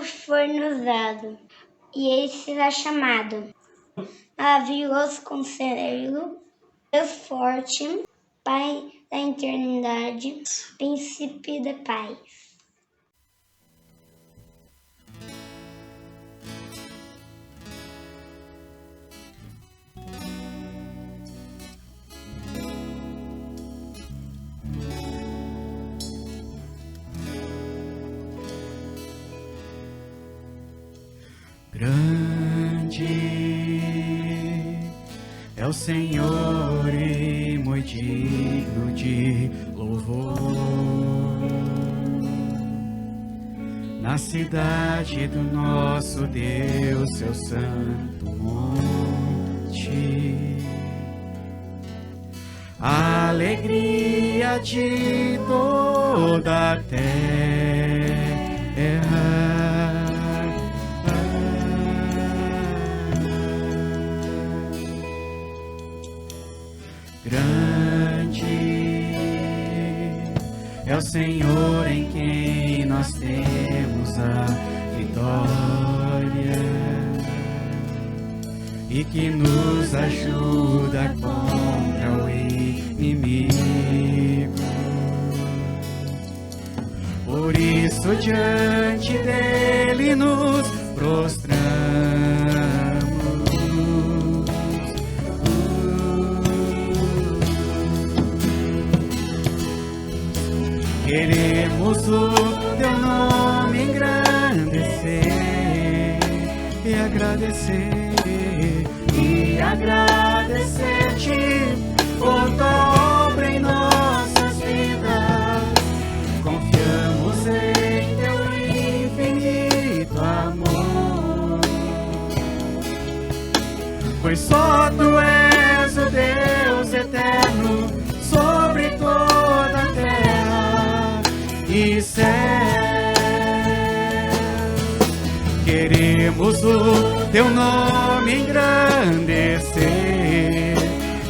filho foi nos dado, e ele será chamado Maravilhoso Conselheiro, Deus Forte, Pai da Eternidade, Príncipe da Paz. Grande é o Senhor e muito digno de louvor. Na cidade do nosso Deus, seu santo monte, a alegria de toda a terra. Grande é o Senhor em quem nós temos a vitória e que nos ajuda contra o inimigo. Por isso diante dele nos prostramos. Queremos o teu nome engrandecer e agradecer-te por tua obra em nossas vidas. Confiamos em teu infinito amor, pois só tu és o Deus eterno sobre toda a terra e céus. Queremos o teu nome engrandecer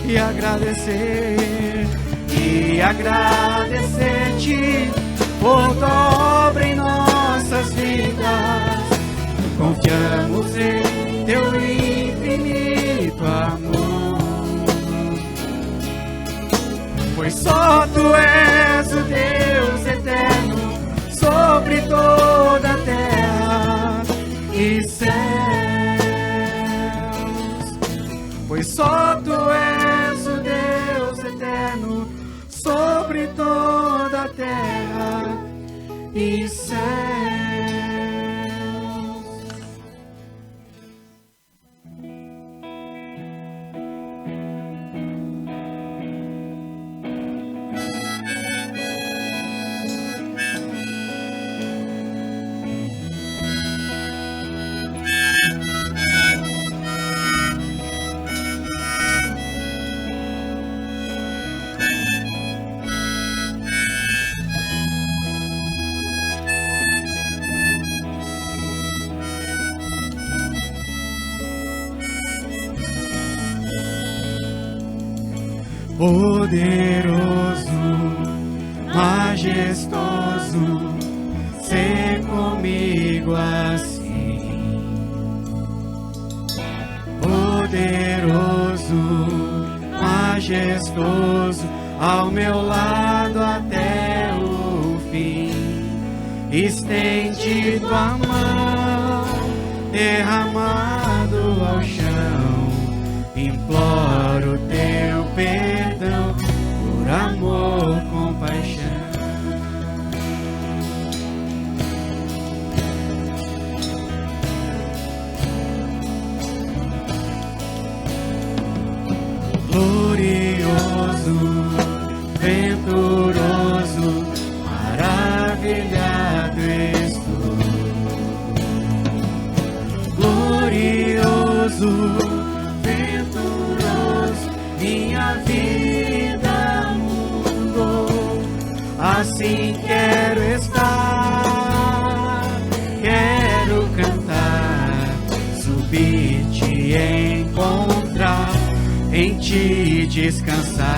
e agradecer-te por tua obra em nossas vidas. Confiamos em teu infinito amor, pois só tu és o Deus eterno sobre toda a terra e céus. Pois só tu és o Deus eterno sobre toda a terra e céus. Poderoso, majestoso, sê comigo assim. Poderoso, majestoso, ao meu lado até o fim. Estende tua mão, derramado ao chão. Imploro teu perdão, por amor, compaixão. Glorioso, venturoso, maravilhado estou. Glorioso, minha vida mudou, assim quero estar, quero cantar, subir, te encontrar, em ti descansar.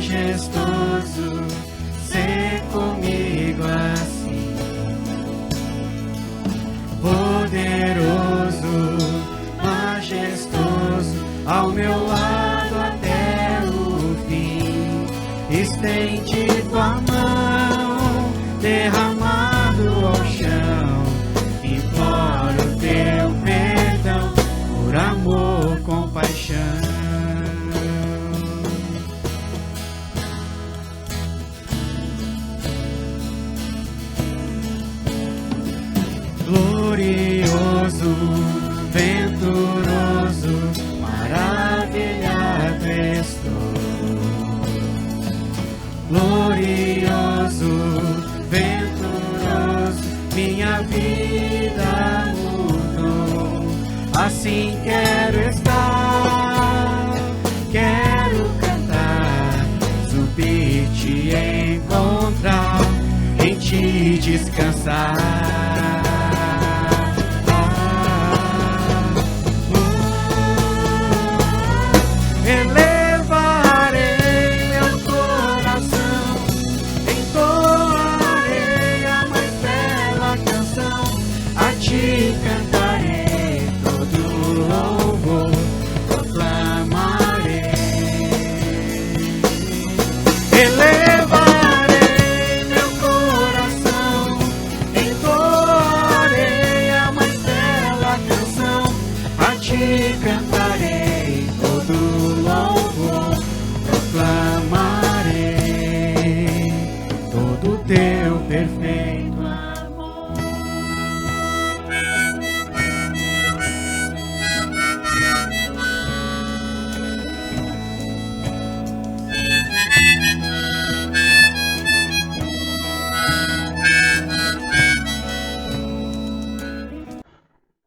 majestoso, ser comigo assim. Poderoso, majestoso, ao meu lado até o fim. Estende tua mão, derramado ao chão, imploro teu perdão, por amor, compaixão. Glorioso, venturoso, maravilhado estou. Glorioso, venturoso, minha vida mudou. Assim quero estar, quero cantar, subir, te encontrar, em ti descansar. Elevarei meu coração, entoarei a mais bela canção, a ti cantarei todo louvor, proclamarei. Elevarei meu coração, entoarei a mais bela canção, a ti cantarei todo louvor, proclamarei todo teu perfeito amor.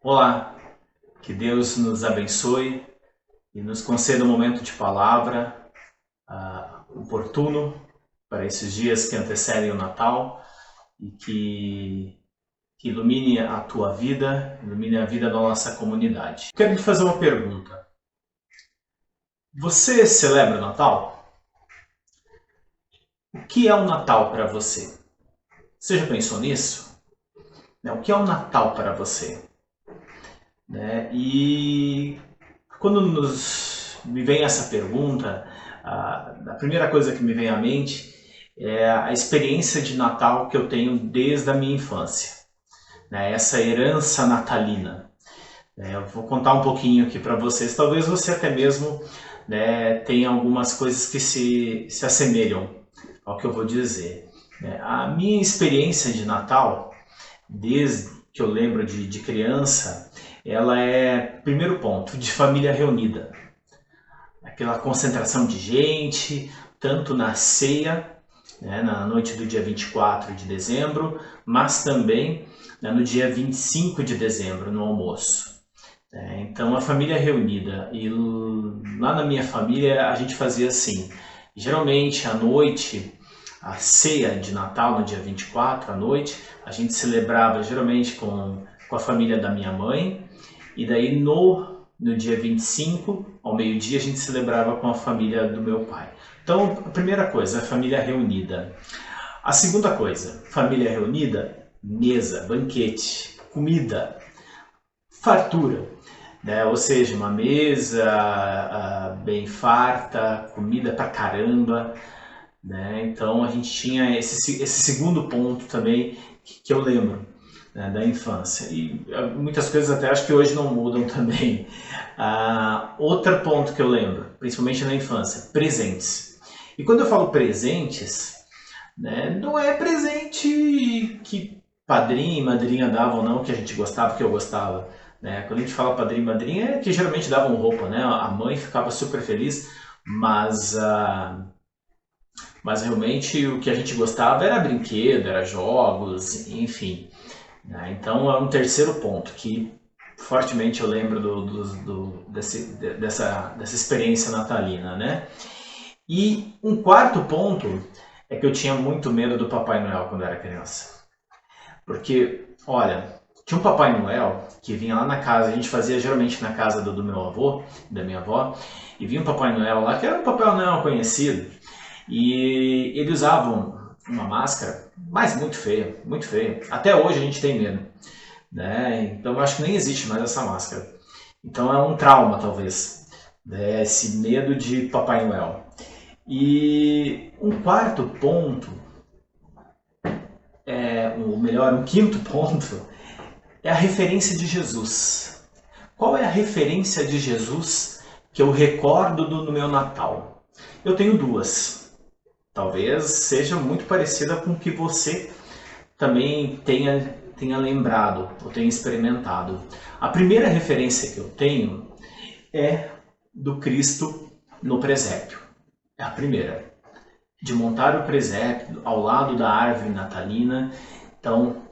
Olá, que Deus nos abençoe e nos conceda um momento de palavra oportuno para esses dias que antecedem o Natal e que ilumine a tua vida, ilumine a vida da nossa comunidade. Quero te fazer uma pergunta. Você celebra o Natal? O que é o Natal para você? Você já pensou nisso? O que é o Natal para você? E quando me vem essa pergunta, a primeira coisa que me vem à mente é a experiência de Natal que eu tenho desde a minha infância, essa herança natalina. Eu vou contar um pouquinho aqui para vocês, talvez você até mesmo tenha algumas coisas que se assemelham ao que eu vou dizer. A minha experiência de Natal, desde que eu lembro de criança, ela é, primeiro ponto, de família reunida. Aquela concentração de gente, tanto na ceia, na noite do dia 24 de dezembro, mas também no dia 25 de dezembro, no almoço. Então, a família reunida. E lá na minha família, a gente fazia assim. Geralmente, à noite, a ceia de Natal, no dia 24, à noite, a gente celebrava geralmente com a família da minha mãe. E daí no dia 25, ao meio-dia, a gente celebrava com a família do meu pai. Então, a primeira coisa, a família reunida. A segunda coisa, família reunida, mesa, banquete, comida, fartura. Ou seja, uma mesa bem farta, comida pra caramba. Então, a gente tinha esse segundo ponto também que eu lembro. Da infância, e muitas coisas até acho que hoje não mudam também. Outro ponto que eu lembro, principalmente na infância, presentes. E quando eu falo presentes, não é presente que padrinho e madrinha davam, não, que a gente gostava, que eu gostava. Quando a gente fala padrinho e madrinha, é que geralmente davam roupa, a mãe ficava super feliz, mas realmente o que a gente gostava era brinquedo, era jogos, enfim. Então é um terceiro ponto que fortemente eu lembro dessa experiência natalina, E um quarto ponto é que eu tinha muito medo do Papai Noel quando era criança. Porque, olha, tinha um Papai Noel que vinha lá na casa, a gente fazia geralmente na casa do meu avô, da minha avó, e vinha um Papai Noel lá, que era um Papai Noel conhecido, E eles usavam uma máscara, mas muito feia, muito feia. Até hoje a gente tem medo, né? Então eu acho que nem existe mais essa máscara. Então é um trauma, talvez, né? Esse medo de Papai Noel. E um quarto ponto, ou melhor, um quinto ponto, é a referência de Jesus. Qual é a referência de Jesus que eu recordo no meu Natal? Eu tenho duas. Talvez seja muito parecida com o que você também tenha lembrado ou tenha experimentado. A primeira referência que eu tenho é do Cristo no presépio. É a primeira. De montar o presépio ao lado da árvore natalina. Então,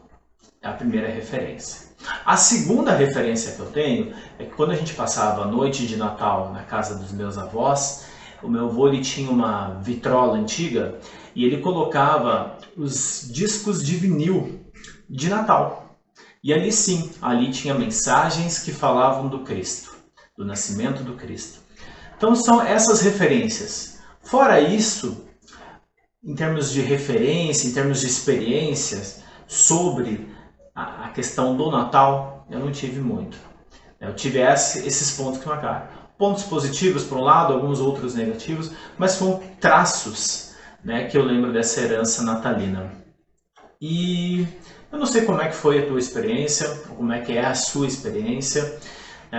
é a primeira referência. A segunda referência que eu tenho é que quando a gente passava a noite de Natal na casa dos meus avós, o meu avô ele tinha uma vitrola antiga e ele colocava os discos de vinil de Natal. E ali sim, ali tinha mensagens que falavam do Cristo, do nascimento do Cristo. Então são essas referências. Fora isso, em termos de referência, em termos de experiências sobre a questão do Natal, eu não tive muito. Eu tive esses pontos que marcaram. Pontos positivos por um lado, alguns outros negativos, mas foram traços, né, que eu lembro dessa herança natalina. E eu não sei como é que foi a tua experiência, ou como é que é a sua experiência.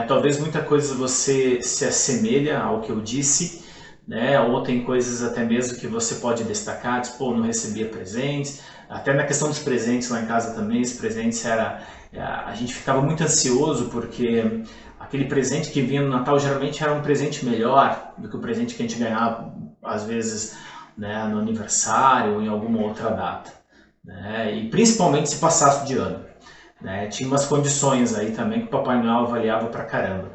Talvez muita coisa você se assemelha ao que eu disse, né? Ou tem coisas até mesmo que você pode destacar, tipo, pô, não recebia presentes. Até na questão dos presentes lá em casa também, os presentes a gente ficava muito ansioso porque aquele presente que vinha no Natal geralmente era um presente melhor do que o presente que a gente ganhava às vezes, né, no aniversário ou em alguma outra data, né? E principalmente se passasse de ano, né? Tinha umas condições aí também que o Papai Noel avaliava pra caramba,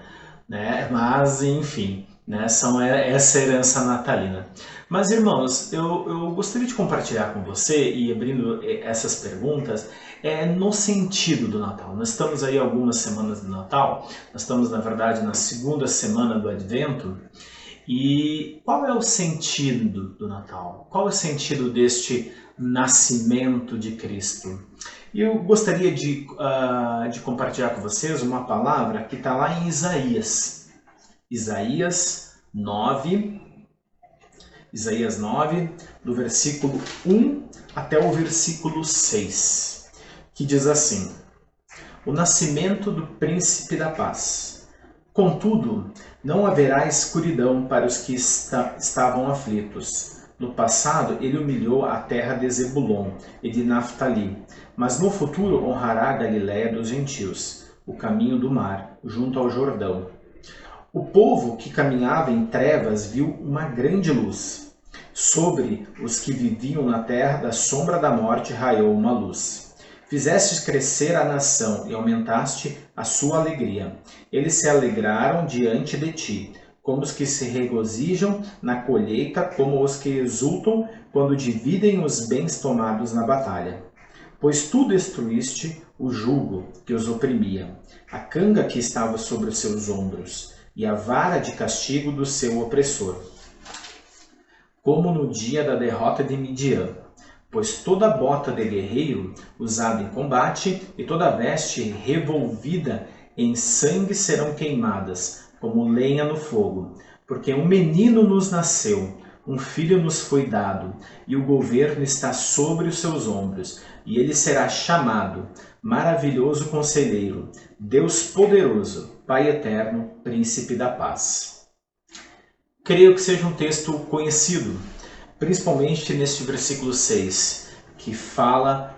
né? Mas enfim, né, são essa herança natalina. Mas irmãos, eu gostaria de compartilhar com você e abrindo essas perguntas no sentido do Natal. Nós estamos aí algumas semanas do Natal, nós estamos na verdade na segunda semana do Advento. E qual é o sentido do Natal? Qual é o sentido deste nascimento de Cristo? E eu gostaria de compartilhar com vocês uma palavra que está lá em Isaías. Isaías 9, do versículo 1 até o versículo 6, que diz assim: O nascimento do príncipe da paz. Contudo, não haverá escuridão para os que estavam aflitos. No passado, ele humilhou a terra de Zebulon e de Naftali, mas no futuro honrará a Galiléia dos gentios, o caminho do mar, junto ao Jordão. O povo que caminhava em trevas viu uma grande luz. Sobre os que viviam na terra da sombra da morte raiou uma luz. Fizestes crescer a nação e aumentaste a sua alegria. Eles se alegraram diante de ti, como os que se regozijam na colheita, como os que exultam quando dividem os bens tomados na batalha. Pois tu destruíste o jugo que os oprimia, a canga que estava sobre os seus ombros, e a vara de castigo do seu opressor. Como no dia da derrota de Midian, pois toda bota de guerreiro usada em combate e toda veste revolvida em sangue serão queimadas, como lenha no fogo. Porque um menino nos nasceu, um filho nos foi dado, e o governo está sobre os seus ombros, e ele será chamado Maravilhoso Conselheiro, Deus Poderoso, Pai Eterno, Príncipe da Paz. Creio que seja um texto conhecido, principalmente neste versículo 6, que fala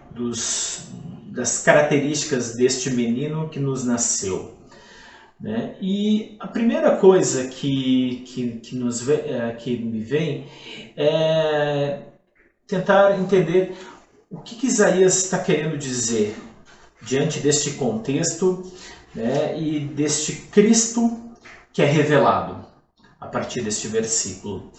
das características deste menino que nos nasceu, né? E a primeira coisa que me vem é tentar entender o que Isaías está querendo dizer diante deste contexto, né, e deste Cristo que é revelado a partir deste versículo.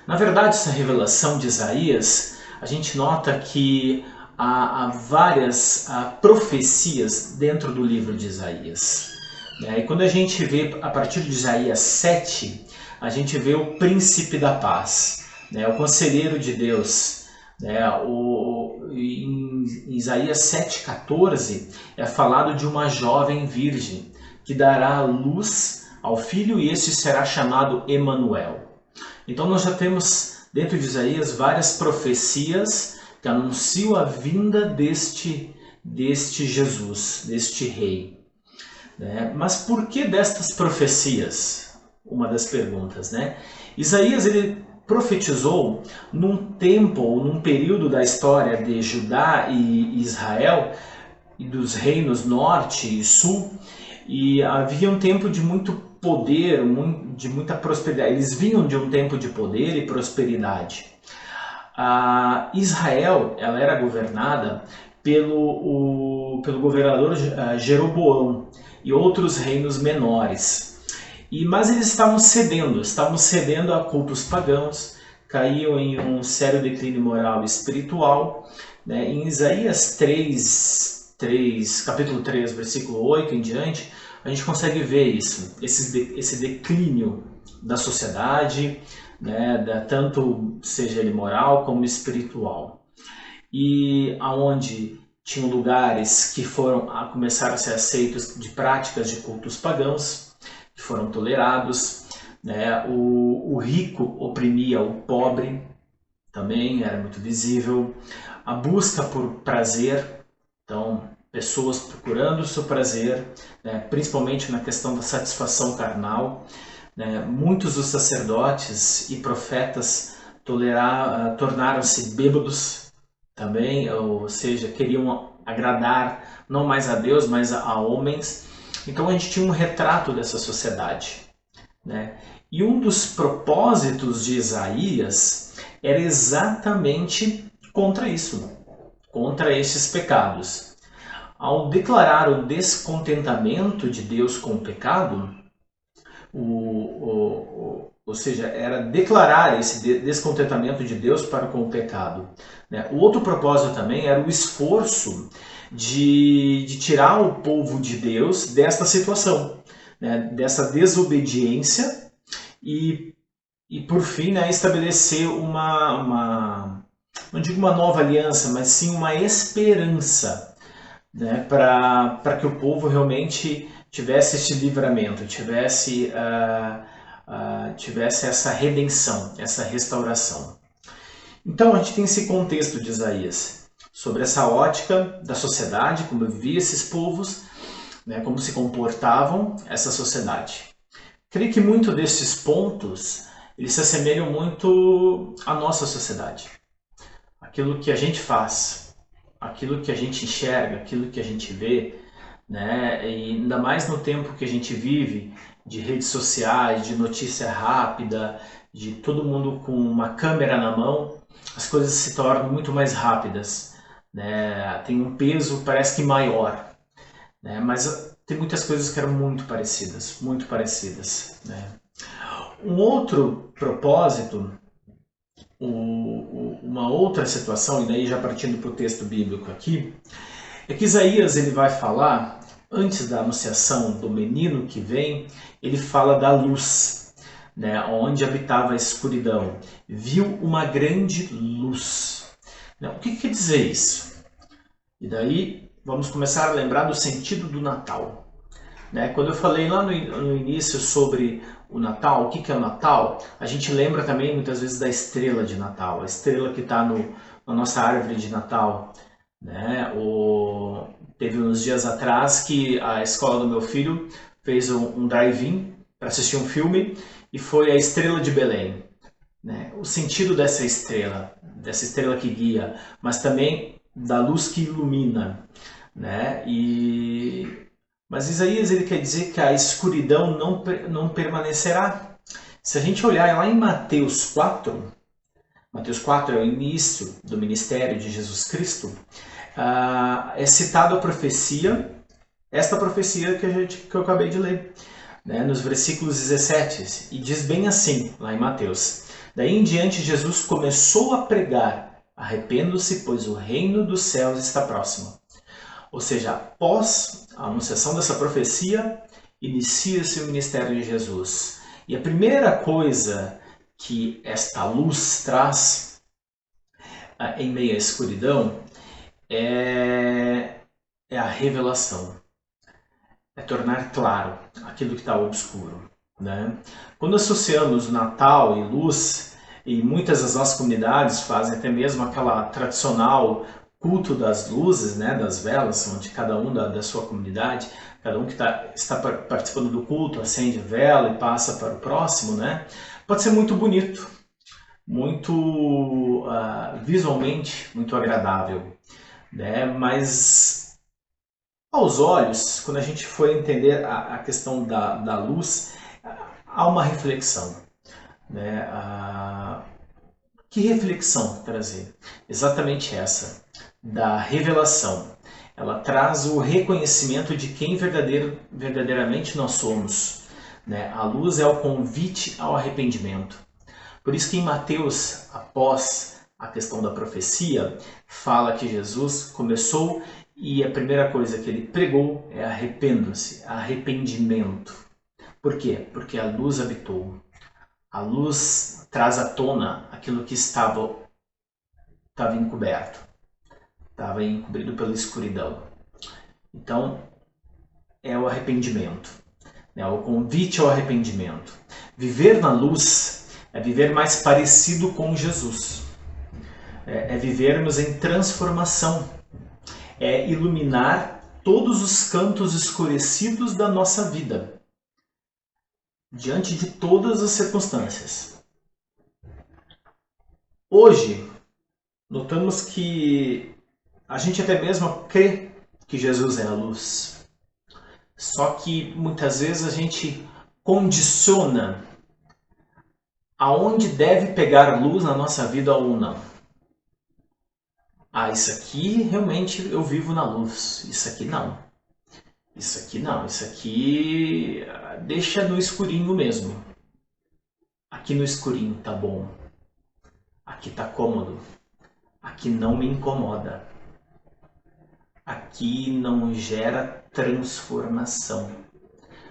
Na verdade, essa revelação de Isaías, a gente nota que há várias profecias dentro do livro de Isaías. E quando a gente vê a partir de Isaías 7, a gente vê o príncipe da paz. né, o conselheiro de Deus. Né, em Isaías 7,14 é falado de uma jovem virgem que dará a luz ao filho e este será chamado Emanuel. Então nós já temos dentro de Isaías várias profecias que anunciam a vinda deste Jesus, deste rei. Né? Mas por que destas profecias? Uma das perguntas, né? Isaías ele profetizou num tempo ou num período da história de Judá e Israel e dos reinos norte e sul, e havia um tempo de muito poder, de muita prosperidade. Eles vinham de um tempo de poder e prosperidade. Israel ela era governada pelo governador Jeroboão e outros reinos menores. Mas eles estavam cedendo a cultos pagãos, caíam em um sério declínio moral e espiritual. Né? Em Isaías 3, capítulo 3, versículo 8 em diante, a gente consegue ver isso, esse declínio da sociedade, né? Tanto seja ele moral como espiritual. E aonde tinham lugares que começaram a ser aceitos de práticas de cultos pagãos, que foram tolerados, né? O rico oprimia o pobre, também era muito visível. A busca por prazer, então pessoas procurando o seu prazer, né? Principalmente na questão da satisfação carnal. Né? Muitos dos sacerdotes e profetas tornaram-se bêbados também, ou seja, queriam agradar não mais a Deus, mas a homens. Então a gente tinha um retrato dessa sociedade. Né? E um dos propósitos de Isaías era exatamente contra isso, contra esses pecados. Ao declarar o descontentamento de Deus com o pecado, ou seja, era declarar esse descontentamento de Deus para com o pecado. Né? O outro propósito também era o esforço de tirar o povo de Deus desta situação, né? Dessa desobediência e por fim, né, estabelecer não digo uma nova aliança, mas sim uma esperança, né, para que o povo realmente tivesse este livramento, tivesse essa redenção, essa restauração. Então a gente tem esse contexto de Isaías, sobre essa ótica da sociedade, como vivia esses povos, né, como se comportavam essa sociedade. Creio que muito desses pontos eles se assemelham muito à nossa sociedade. Aquilo que a gente faz, aquilo que a gente enxerga, aquilo que a gente vê, né? E ainda mais no tempo que a gente vive, de redes sociais, de notícia rápida, de todo mundo com uma câmera na mão, as coisas se tornam muito mais rápidas, né? Tem um peso, parece que maior, né? Mas tem muitas coisas que eram muito parecidas, né? Um outro propósito, uma outra situação, e daí já partindo para o texto bíblico aqui, é que Isaías ele vai falar, antes da anunciação do menino que vem, ele fala da luz, né, onde habitava a escuridão. Viu uma grande luz. O que quer dizer isso? E daí vamos começar a lembrar do sentido do Natal. Né? Quando eu falei lá no início sobre o Natal, o que é o Natal, a gente lembra também muitas vezes da estrela de Natal, a estrela que está na nossa árvore de Natal. Né? Teve uns dias atrás que a escola do meu filho fez um drive-in para assistir um filme e foi a estrela de Belém. Né? O sentido dessa estrela que guia, mas também da luz que ilumina. Né? Mas Isaías ele quer dizer que a escuridão não permanecerá. Se a gente olhar lá em Mateus 4 é o início do ministério de Jesus Cristo, é citada a profecia, esta profecia que eu acabei de ler, né, nos versículos 17, e diz bem assim, lá em Mateus: daí em diante Jesus começou a pregar, arrependam-se, pois o reino dos céus está próximo. Ou seja, após a anunciação dessa profecia, inicia-se o ministério de Jesus. E a primeira coisa que esta luz traz em meio à escuridão é a revelação, é tornar claro aquilo que está obscuro, né? Quando associamos Natal e luz, e muitas das nossas comunidades fazem até mesmo aquela tradicional culto das luzes, né, das velas, onde cada um da sua comunidade, cada um que está participando do culto acende a vela e passa para o próximo, né? Pode ser muito bonito, muito visualmente muito agradável, né? Mas aos olhos, quando a gente for entender a questão da luz, há uma reflexão, né? Que reflexão trazer? Exatamente essa, da revelação. Ela traz o reconhecimento de quem verdadeiramente nós somos, né? A luz é o convite ao arrependimento. Por isso que em Mateus, após a questão da profecia, fala que Jesus começou e a primeira coisa que ele pregou é arrependam-se, arrependimento. Por quê? Porque a luz habitou. A luz traz à tona aquilo que estava encoberto, estava encobrido pela escuridão. Então, é o arrependimento, é o convite ao arrependimento. Viver na luz é viver mais parecido com Jesus, é vivermos em transformação, é iluminar todos os cantos escurecidos da nossa vida, diante de todas as circunstâncias. Hoje, notamos que a gente até mesmo crê que Jesus é a luz. Só que muitas vezes a gente condiciona aonde deve pegar luz na nossa vida ou não. Isso aqui realmente eu vivo na luz, isso aqui não. Isso aqui não, isso aqui deixa no escurinho mesmo. Aqui no escurinho tá bom. Aqui tá cômodo. Aqui não me incomoda. Aqui não gera transformação.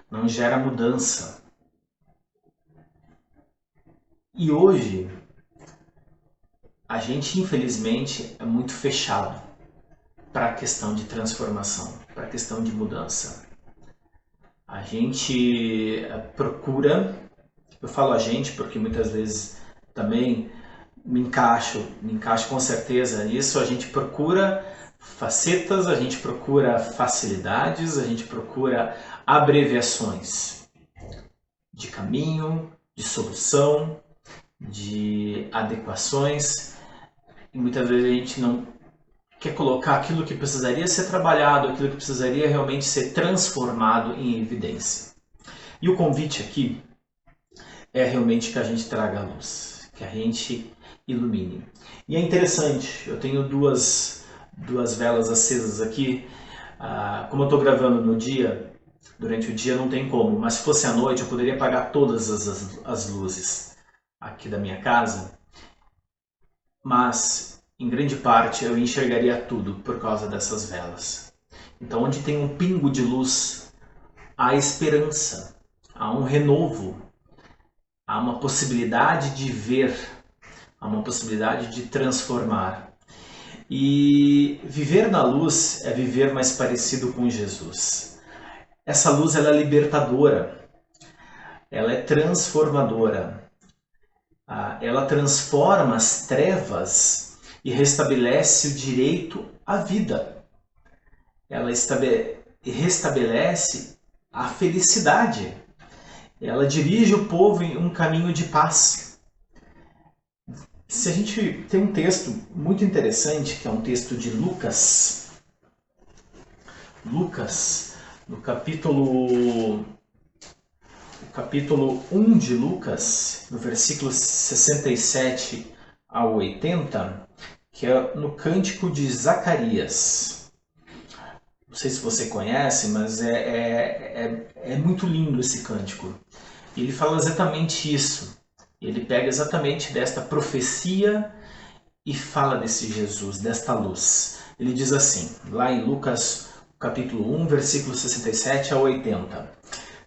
Não gera mudança. E hoje, a gente infelizmente é muito fechado para a questão de transformação, para a questão de mudança. A gente procura, eu falo a gente porque muitas vezes também me encaixo com certeza nisso, a gente procura facetas, a gente procura facilidades, a gente procura abreviações de caminho, de solução, de adequações, e muitas vezes a gente não quer colocar aquilo que precisaria ser trabalhado, aquilo que precisaria realmente ser transformado em evidência. E o convite aqui é realmente que a gente traga a luz, que a gente ilumine. E é interessante, eu tenho duas velas acesas aqui. Como eu estou gravando no dia, durante o dia não tem como, mas se fosse à noite eu poderia apagar todas as luzes aqui da minha casa, mas em grande parte eu enxergaria tudo por causa dessas velas. Então onde tem um pingo de luz, há esperança, há um renovo, há uma possibilidade de ver, há uma possibilidade de transformar. E viver na luz é viver mais parecido com Jesus. Essa luz ela é libertadora, ela é transformadora, ela transforma as trevas e restabelece o direito à vida. Ela restabelece a felicidade. Ela dirige o povo em um caminho de paz. Se a gente tem um texto muito interessante, que é um texto de Lucas, no capítulo 1 de Lucas, no versículo 67 a 80, que é no Cântico de Zacarias. Não sei se você conhece, mas é muito lindo esse cântico. Ele fala exatamente isso. Ele pega exatamente desta profecia e fala desse Jesus, desta luz. Ele diz assim, lá em Lucas capítulo 1, versículo 67 a 80.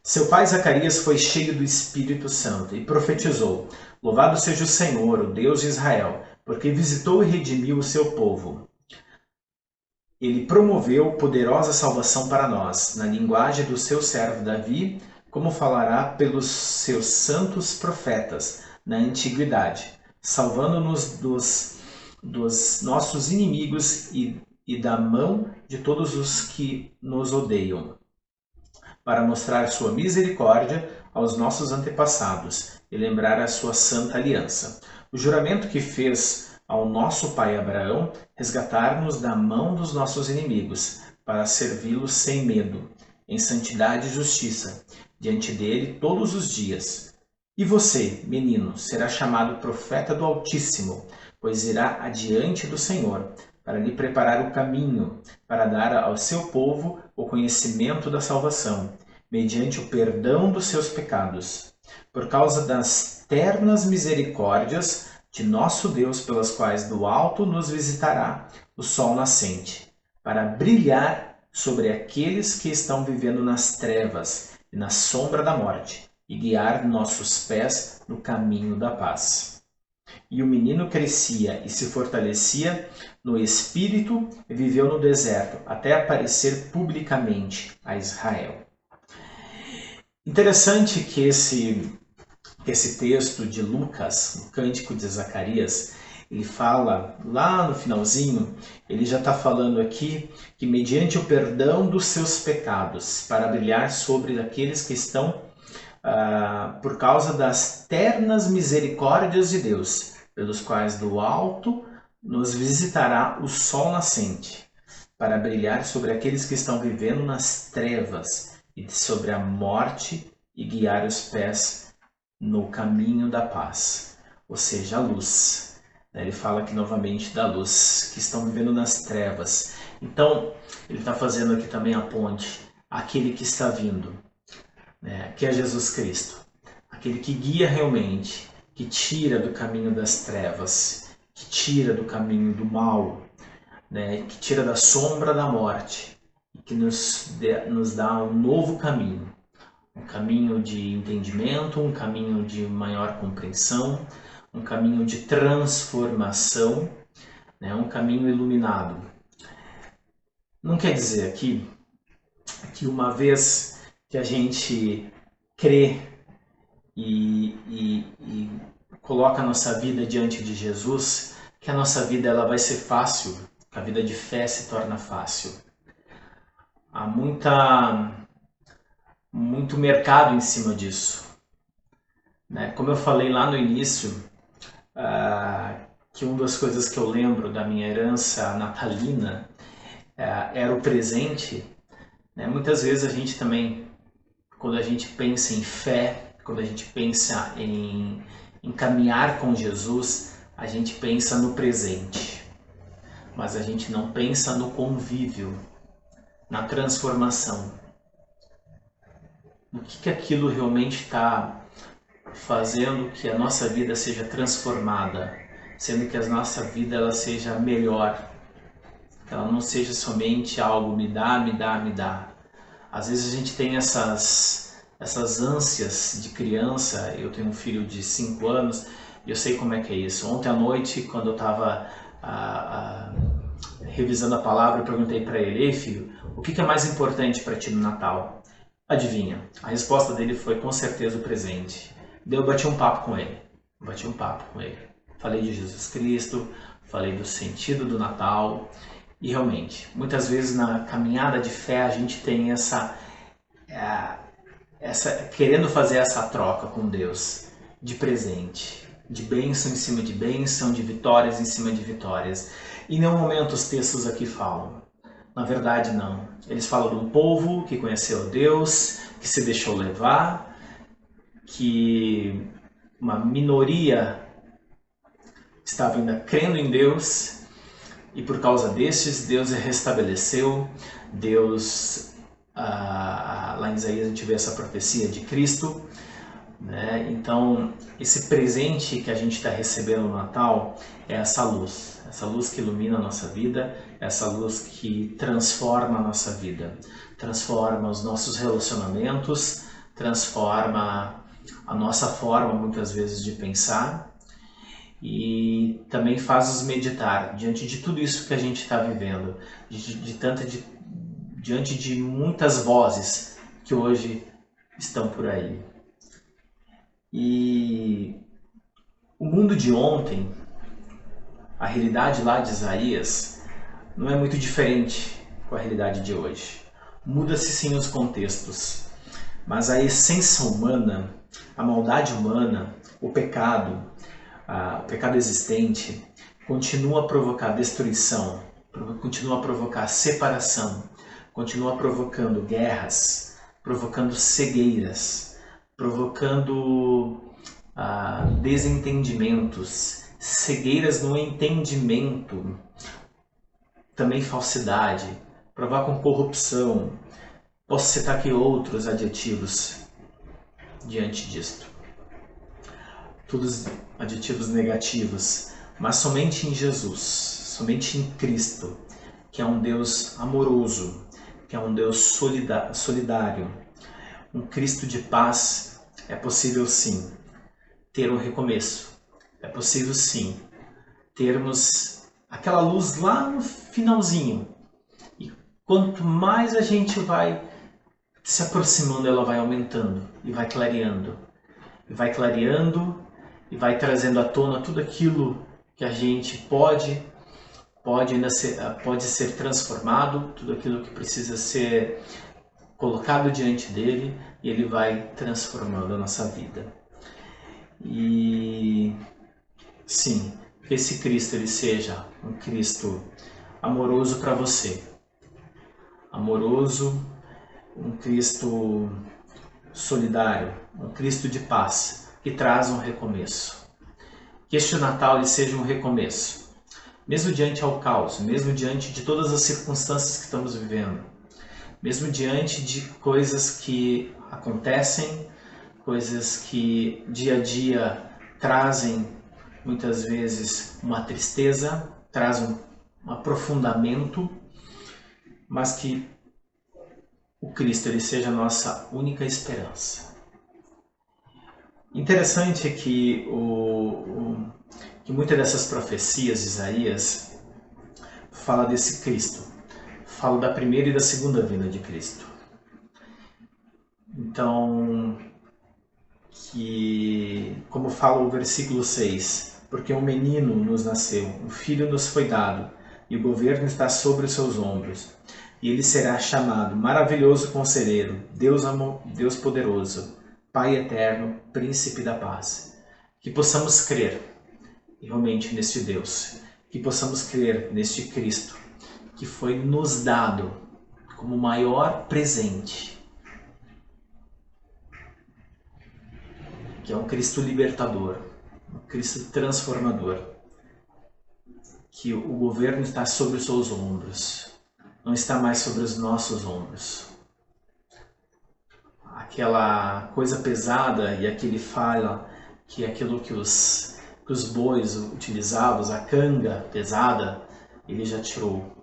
Seu pai Zacarias foi cheio do Espírito Santo e profetizou: Louvado seja o Senhor, o Deus de Israel, porque visitou e redimiu o seu povo. Ele promoveu poderosa salvação para nós, na linguagem do seu servo Davi, como falará pelos seus santos profetas na antiguidade, salvando-nos dos nossos inimigos e da mão de todos os que nos odeiam, para mostrar sua misericórdia aos nossos antepassados e lembrar a sua santa aliança. O juramento que fez ao nosso pai Abraão, resgatar-nos da mão dos nossos inimigos, para servi-los sem medo, em santidade e justiça, diante dele todos os dias. E você, menino, será chamado profeta do Altíssimo, pois irá adiante do Senhor, para lhe preparar o caminho, para dar ao seu povo o conhecimento da salvação, mediante o perdão dos seus pecados, por causa das ternas misericórdias de nosso Deus, pelas quais do alto nos visitará o sol nascente, para brilhar sobre aqueles que estão vivendo nas trevas e na sombra da morte, e guiar nossos pés no caminho da paz. E o menino crescia e se fortalecia no espírito e viveu no deserto, até aparecer publicamente a Israel. Interessante que esse texto de Lucas, o Cântico de Zacarias, ele fala lá no finalzinho, ele já está falando aqui que mediante o perdão dos seus pecados, para brilhar sobre aqueles que estão por causa das ternas misericórdias de Deus, pelos quais do alto nos visitará o sol nascente, para brilhar sobre aqueles que estão vivendo nas trevas e sobre a morte e guiar os pés no caminho da paz, ou seja, a luz. Ele fala aqui novamente da luz, que estão vivendo nas trevas. Então, ele está fazendo aqui também a ponte, aquele que está vindo, que é Jesus Cristo, aquele que guia realmente, que tira do caminho das trevas, que tira do caminho do mal, que tira da sombra da morte, e que nos dá um novo caminho. Um caminho de entendimento, um caminho de maior compreensão, um caminho de transformação, um caminho iluminado. Não quer dizer aqui que uma vez que a gente crê e coloca a nossa vida diante de Jesus, que a nossa vida ela vai ser fácil, que a vida de fé se torna fácil. Há muito mercado em cima disso. Como eu falei lá no início, que uma das coisas que eu lembro da minha herança natalina era o presente. Muitas vezes a gente também, quando a gente pensa em fé, quando a gente pensa em caminhar com Jesus, a gente pensa no presente, mas a gente não pensa no convívio, na transformação. O que aquilo realmente está fazendo que a nossa vida seja transformada, sendo que a nossa vida ela seja melhor, que ela não seja somente algo me dá. Às vezes a gente tem essas ânsias de criança. Eu tenho um filho de 5 anos e eu sei como é que é isso. Ontem à noite, quando eu estava revisando a palavra, eu perguntei para ele: "Ei, filho, o que é mais importante para ti no Natal?" Adivinha? A resposta dele foi com certeza o presente. Daí eu bati um papo com ele. Falei de Jesus Cristo, falei do sentido do Natal. E realmente, muitas vezes na caminhada de fé a gente tem essa querendo fazer essa troca com Deus de presente, de bênção em cima de bênção, de vitórias em cima de vitórias. E em nenhum momento os textos aqui falam. Na verdade, não. Eles falam de um povo que conheceu Deus, que se deixou levar, que uma minoria estava ainda crendo em Deus, e por causa destes, Deus restabeleceu. Deus, lá em Isaías a gente vê essa profecia de Cristo. Então, esse presente que a gente está recebendo no Natal é essa luz que ilumina a nossa vida, essa luz que transforma a nossa vida, transforma os nossos relacionamentos, transforma a nossa forma, muitas vezes, de pensar e também faz-nos meditar diante de tudo isso que a gente está vivendo, diante de muitas vozes que hoje estão por aí. E o mundo de ontem, a realidade lá de Isaías, não é muito diferente com a realidade de hoje. Muda-se sim os contextos, mas a essência humana, a maldade humana, o pecado existente, continua a provocar destruição, continua a provocar separação, continua provocando guerras, provocando cegueiras, provocando desentendimentos, cegueiras no entendimento, também falsidade, provocam corrupção. Posso citar aqui outros adjetivos diante disto. Todos adjetivos negativos, mas somente em Jesus, somente em Cristo, que é um Deus amoroso, que é um Deus solidário, um Cristo de paz, é possível sim ter um recomeço. É possível sim termos aquela luz lá no finalzinho. E quanto mais a gente vai se aproximando, ela vai aumentando e vai clareando. E vai clareando e vai trazendo à tona tudo aquilo que a gente pode ser transformado, tudo aquilo que precisa ser colocado diante dele, e ele vai transformando a nossa vida. E sim, que esse Cristo ele seja um Cristo amoroso para você, amoroso, um Cristo solidário, um Cristo de paz, que traz um recomeço. Que este Natal ele seja um recomeço, mesmo diante ao caos, mesmo diante de todas as circunstâncias que estamos vivendo, mesmo diante de coisas que acontecem, coisas que dia a dia trazem muitas vezes uma tristeza, trazem um aprofundamento, mas que o Cristo ele seja a nossa única esperança. Interessante é que muitas dessas profecias de Isaías fala desse Cristo, fala da primeira e da segunda vinda de Cristo. Então, como fala o versículo 6, porque um menino nos nasceu, um filho nos foi dado, e o governo está sobre os seus ombros. E ele será chamado Maravilhoso Conselheiro, Deus Poderoso, Pai Eterno, Príncipe da Paz. Que possamos crer realmente neste Deus, que possamos crer neste Cristo, que foi nos dado como o maior presente, que é um Cristo libertador, um Cristo transformador, que o governo está sobre os seus ombros, não está mais sobre os nossos ombros. Aquela coisa pesada, e aqui ele fala que aquilo que os bois utilizavam, a canga pesada, ele já tirou.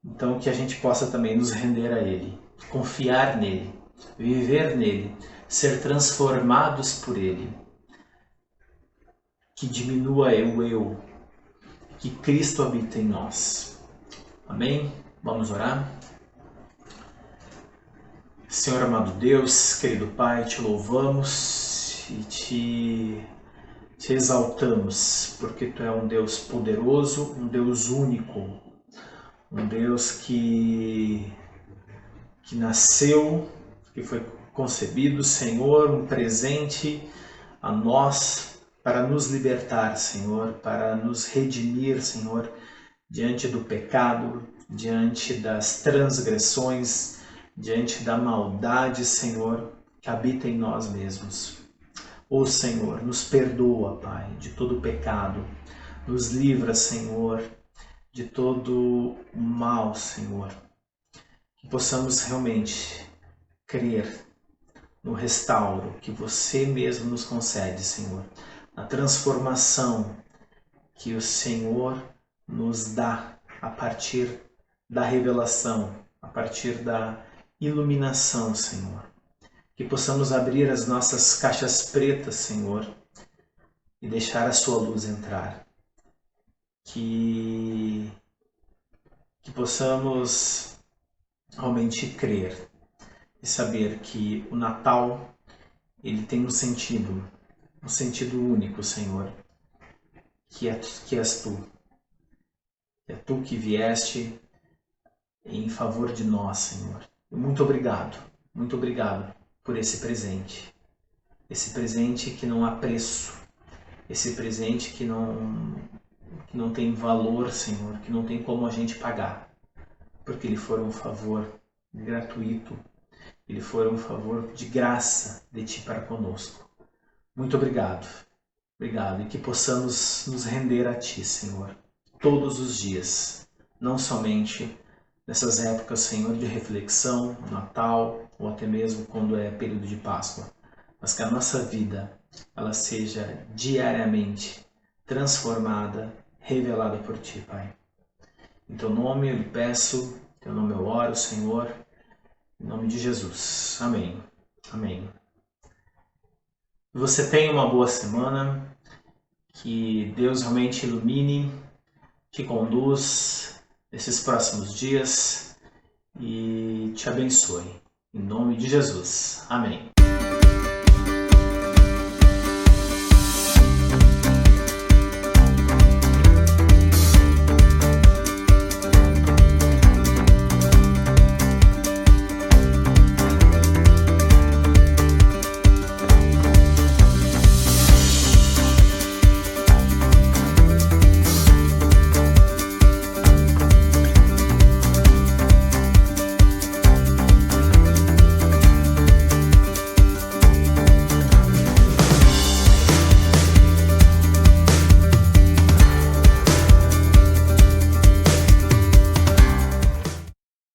Então que a gente possa também nos render a ele, confiar nele, viver nele, ser transformados por ele. Que diminua o eu, que Cristo habita em nós. Amém? Vamos orar? Senhor amado Deus, querido Pai, te louvamos e te exaltamos, porque Tu é um Deus poderoso, um Deus único, um Deus que nasceu, que foi concebido, Senhor, um presente a nós para nos libertar, Senhor, para nos redimir, Senhor, diante do pecado, diante das transgressões, diante da maldade, Senhor, que habita em nós mesmos. Ó Senhor, nos perdoa, Pai, de todo o pecado, nos livra, Senhor, de todo o mal, Senhor, que possamos realmente crer no restauro que Você mesmo nos concede, Senhor, na transformação que o Senhor nos dá a partir da revelação, a partir da iluminação, Senhor. que possamos abrir as nossas caixas pretas, Senhor, e deixar a sua luz entrar. Que possamos realmente crer e saber que o Natal ele tem um sentido único, Senhor, que és tu. É tu que vieste em favor de nós, Senhor. Muito obrigado por esse presente que não há preço, esse presente que não tem valor, Senhor, que não tem como a gente pagar, porque ele foi um favor gratuito, ele foi um favor de graça de ti para conosco. Muito obrigado, e que possamos nos render a ti, Senhor, todos os dias, não somente nessas épocas, Senhor, de reflexão, Natal, ou até mesmo quando é período de Páscoa, mas que a nossa vida ela seja diariamente transformada, revelada por Ti, Pai. Em Teu nome eu lhe peço, em Teu nome eu oro, Senhor, em nome de Jesus. Amém. Amém. Você tenha uma boa semana, que Deus realmente ilumine, te conduz nesses próximos dias e te abençoe. Em nome de Jesus. Amém.